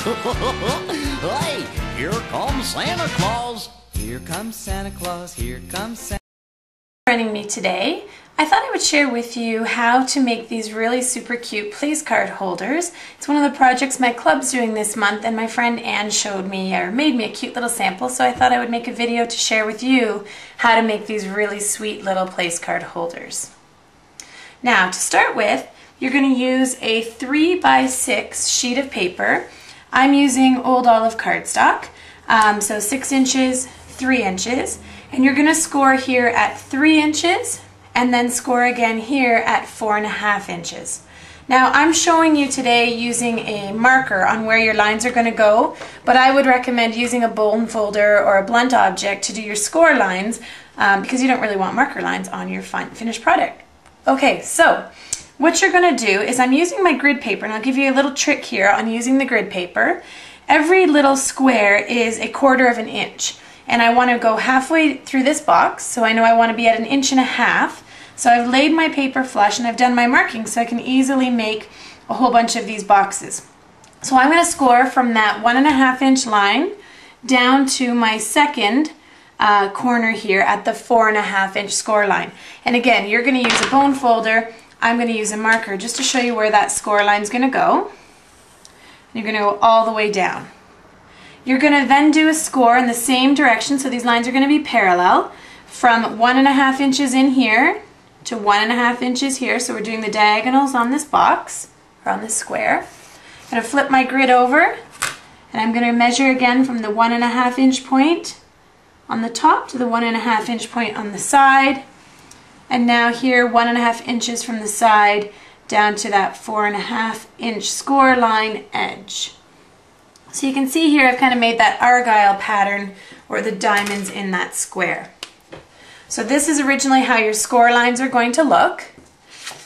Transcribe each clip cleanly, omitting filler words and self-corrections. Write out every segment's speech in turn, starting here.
Hey, here comes Santa Claus. Here comes Santa Claus, here comes Santa. Joining me today, I thought I would share with you how to make these really super cute place card holders. It's one of the projects my club's doing this month, and my friend Anne showed me or made me a cute little sample, so I thought I would make a video to share with you how to make these really sweet little place card holders. Now, to start with, you're going to use a 3x6 sheet of paper. I'm using Old Olive cardstock, so 6 inches, 3 inches, and you're going to score here at 3 inches and then score again here at 4.5 inches. Now, I'm showing you today using a marker on where your lines are going to go, but I would recommend using a bone folder or a blunt object to do your score lines because you don't really want marker lines on your finished product. Okay, so what you're going to do is I'm using my grid paper, and I'll give you a little trick here on using the grid paper. Every little square is 1/4 inch, and I want to go halfway through this box, so I know I want to be at 1.5 inches. So I've laid my paper flush and I've done my marking so I can easily make a whole bunch of these boxes. So I'm going to score from that 1.5 inch line down to my second corner here at the 4.5 inch score line. And again, you're going to use a bone folder. I'm going to use a marker just to show you where that score line is going to go. You're going to go all the way down. You're going to then do a score in the same direction, so these lines are going to be parallel, from 1.5 inches in here to 1.5 inches here. So we're doing the diagonals on this box, or on this square. I'm going to flip my grid over, and I'm going to measure again from the 1.5 inch point on the top to the 1.5 inch point on the side. And now here, 1.5 inches from the side down to that 4.5 inch score line edge. So you can see here I've kind of made that argyle pattern or the diamonds in that square. So this is originally how your score lines are going to look.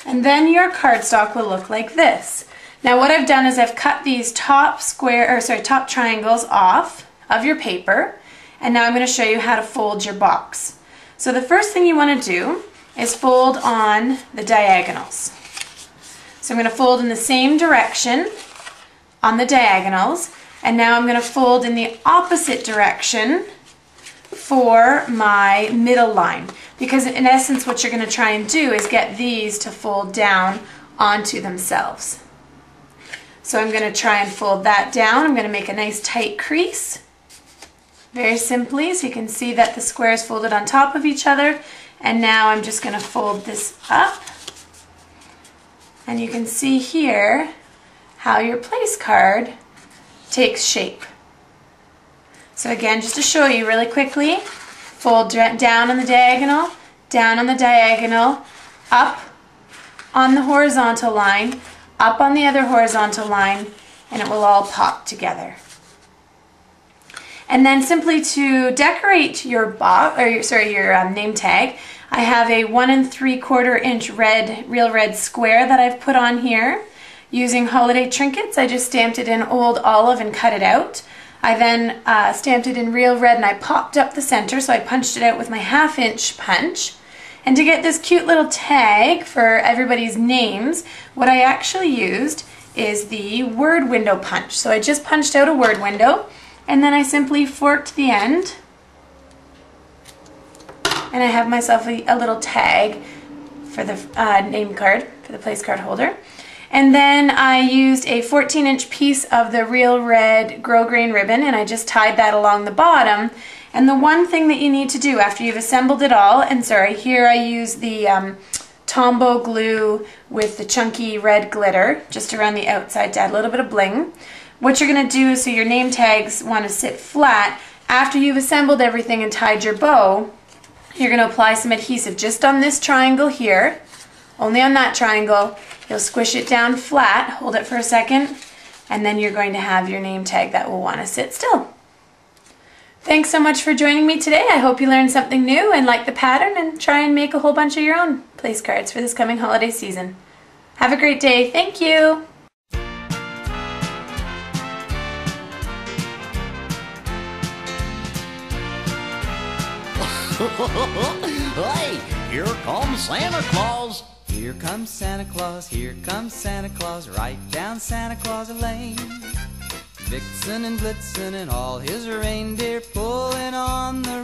And then your cardstock will look like this. Now what I've done is I've cut these top triangles off of your paper, and now I'm going to show you how to fold your box. So the first thing you want to do is fold on the diagonals. So I'm going to fold in the same direction on the diagonals, and now I'm going to fold in the opposite direction for my middle line, because in essence what you're going to try and do is get these to fold down onto themselves. So I'm going to try and fold that down. I'm going to make a nice tight crease very simply, so you can see that the squares folded on top of each other. And now I'm just going to fold this up, and you can see here how your place card takes shape. So again, just to show you really quickly, fold down on the diagonal, down on the diagonal, up on the horizontal line, up on the other horizontal line, and it will all pop together. And then simply to decorate your name tag, I have a 1 3/4 inch real red square that I've put on here. Using holiday trinkets, I just stamped it in Old Olive and cut it out. I then stamped it in real red and I popped up the center, so I punched it out with my 1/2 inch punch. And to get this cute little tag for everybody's names, what I actually used is the word window punch. So I just punched out a word window, and then I simply forked the end, and I have myself a little tag for the name card, for the place card holder. And then I used a 14 inch piece of the real red grosgrain ribbon, and I just tied that along the bottom. And the one thing that you need to do after you've assembled it all, and sorry, here I use the Tombow glue with the chunky red glitter just around the outside to add a little bit of bling. What you're going to do is, so your name tags want to sit flat, after you've assembled everything and tied your bow, you're going to apply some adhesive just on this triangle here, only on that triangle. You'll squish it down flat, hold it for a second, and then you're going to have your name tag that will want to sit still. Thanks so much for joining me today. I hope you learned something new and like the pattern, and try and make a whole bunch of your own place cards for this coming holiday season. Have a great day. Thank you. Hey, here comes Santa Claus. Here comes Santa Claus, here comes Santa Claus, right down Santa Claus Lane. Vixen and Blitzen and all his reindeer pulling on the